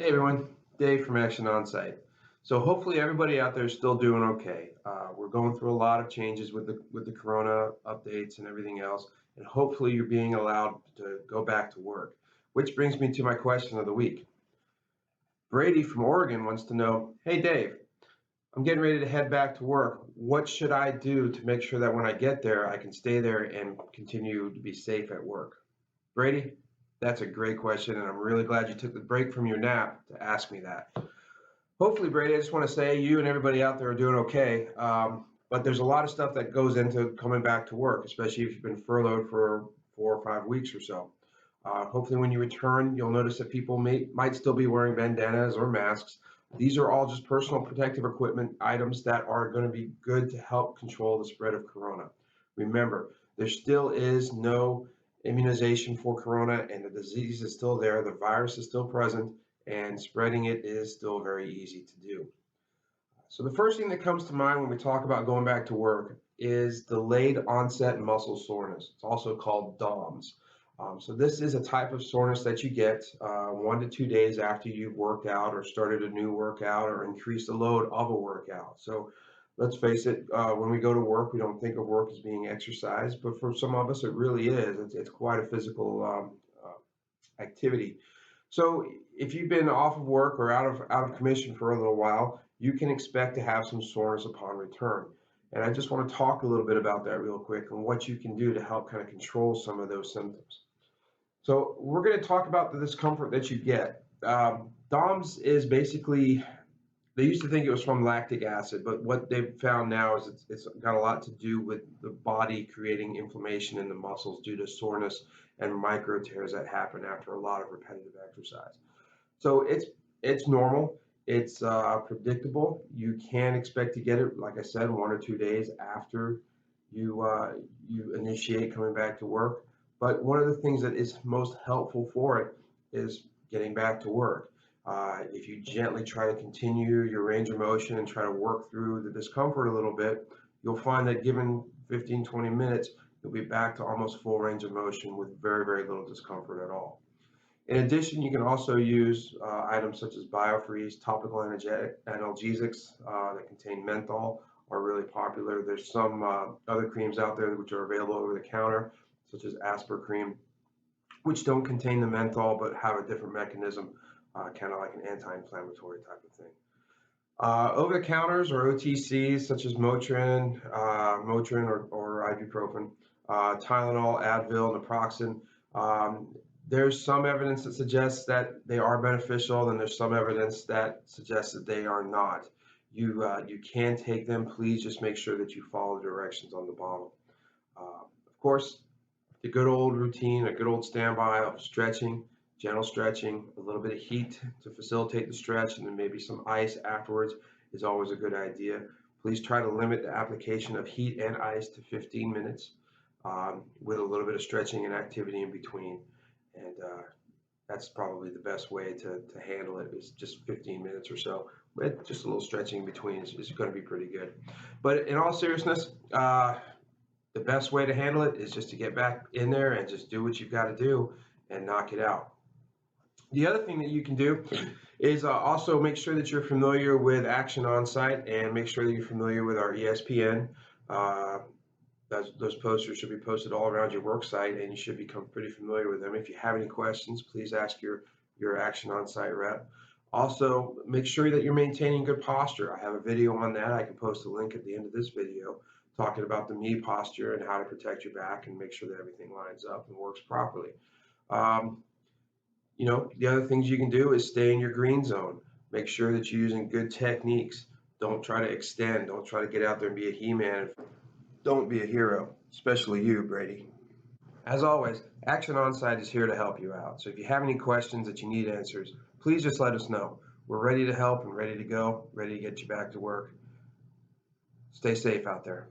Hey everyone, Dave from Action Onsite. So hopefully everybody out there is still doing okay. We're going through a lot of changes with the Corona updates and everything else, and hopefully you're being allowed to go back to work. Which brings me to my question of the week. Brady from Oregon wants to know, hey Dave, I'm getting ready to head back to work. What should I do to make sure that when I get there, I can stay there and continue to be safe at work? Brady, that's a great question, and I'm really glad you took the break from your nap to ask me that. Hopefully, Brady, I just want to say you and everybody out there are doing okay. But there's a lot of stuff that goes into coming back to work, especially if you've been furloughed for 4 or 5 weeks or so. Hopefully, when you return, you'll notice that people might still be wearing bandanas or masks. These are all just personal protective equipment items that are going to be good to help control the spread of corona. Remember, there still is no immunization for corona, and the disease is still there. The virus is still present, and spreading it is still very easy to do. So the first thing that comes to mind when we talk about going back to work is delayed onset muscle soreness. It's also called DOMS. So this is a type of soreness that you get 1 to 2 days after you've worked out or started a new workout or increased the load of a workout. So let's face it, when we go to work, we don't think of work as being exercise, but for some of us, it really is. It's quite a physical activity. So if you've been off of work or out of commission for a little while, you can expect to have some soreness upon return. And I just want to talk a little bit about that real quick and what you can do to help kind of control some of those symptoms. So we're going to talk about the discomfort that you get. DOMS is basically, they used to think it was from lactic acid, but what they've found now is it's got a lot to do with the body creating inflammation in the muscles due to soreness and micro tears that happen after a lot of repetitive exercise. So it's normal. It's predictable. You can expect to get it, like I said, 1 or 2 days after you initiate coming back to work. But one of the things that is most helpful for it is getting back to work. If you gently try to continue your range of motion and try to work through the discomfort a little bit, you'll find that given 15, 20 minutes, you'll be back to almost full range of motion with very, very little discomfort at all. In addition, you can also use items such as BioFreeze, topical analgesics that contain menthol are really popular. There's some other creams out there which are available over the counter, such as Asper cream, which don't contain the menthol but have a different mechanism, kind of like an anti-inflammatory type of thing. Over the counters or OTCs such as Motrin or ibuprofen, Tylenol, Advil, naproxen. There's some evidence that suggests that they are beneficial, and there's some evidence that suggests that they are not. You can take them. Please just make sure that you follow the directions on the bottle. Of course, the good old routine, a good old standby of stretching, gentle stretching, a little bit of heat to facilitate the stretch, and then maybe some ice afterwards is always a good idea. Please try to limit the application of heat and ice to 15 minutes with a little bit of stretching and activity in between. And that's probably the best way to handle it, is just 15 minutes or so. But just a little stretching in between is going to be pretty good. But in all seriousness, the best way to handle it is just to get back in there and just do what you've got to do and knock it out. The other thing that you can do is also make sure that you're familiar with Action Onsite and make sure that you're familiar with our ESPN. Those posters should be posted all around your work site, and you should become pretty familiar with them. If you have any questions, please ask your Action Onsite rep. Also, make sure that you're maintaining good posture. I have a video on that. I can post a link at the end of this video talking about the me posture and how to protect your back and make sure that everything lines up and works properly. The other things you can do is stay in your green zone. Make sure that you're using good techniques. Don't try to extend. Don't try to get out there and be a He-Man. Don't be a hero, especially you, Brady. As always, Action Onsite is here to help you out. So if you have any questions that you need answers, please just let us know. We're ready to help and ready to go, ready to get you back to work. Stay safe out there.